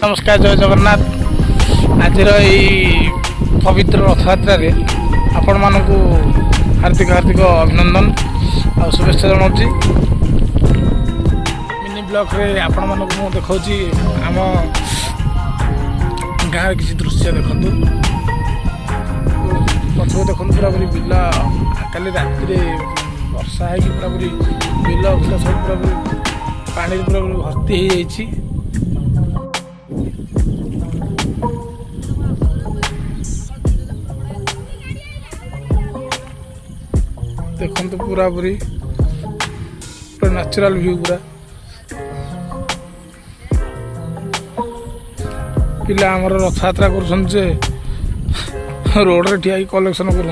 नमस्कार जय जगन्नाथ। आज पवित्र रथयात्रा आपण मानक हार्दिक हार्दिक अभिनंदन और शुभेच्छा जनाऊँगी। मिनी ब्लॉक रे आपण मानक मु देखौची आम गाँव किसी दृश्य देखु पछुआ देखु पूरा पूरी बिल काली राति वर्षा है पूरा पूरी बिल बिल सब पूरा पूरी पानी पूरा पूरी भर्ती हो जाइए। देखो तो पूरा पूरी पूरा नेचुरल व्यू पूरा पिला आमर रथयात्रा कर रोड रे ठिया कलेक्शन कर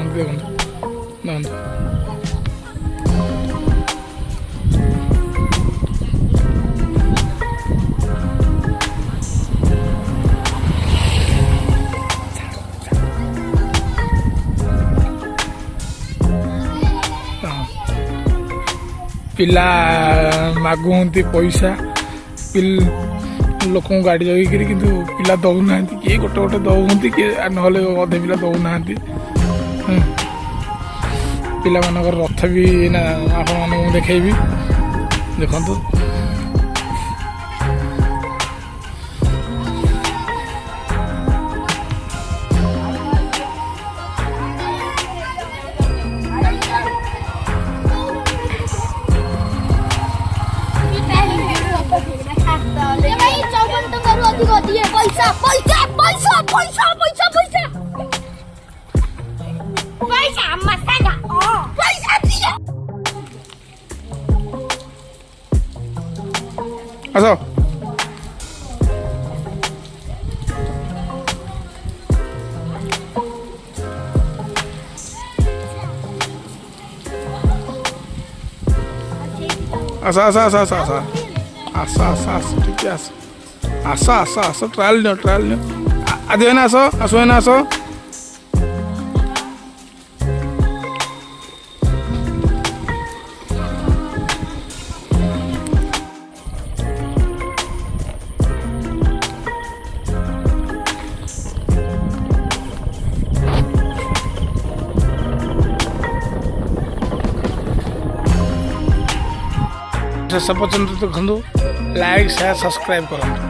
पिला मागुंती पैसा लोक गाड़ी जगिकी कि पिला दौना किए गोटे गोटे दौंती किए ना अधे पिला दौना पिला मानकर रथ भी ना आप देखी देखु पैसा पैसा पैसा पैसा पैसा पैसा पैसा मसाला पैसा दिया आसो आसा आसा आसा आसा आसा आसा आसा आसा ठीक है आसा आसा आसा आसा ट्रायल नियो आज है ना आसो आसो है ना आसो शेष पर्यंत देखु लाइक शेयर सब्सक्राइब करूँ।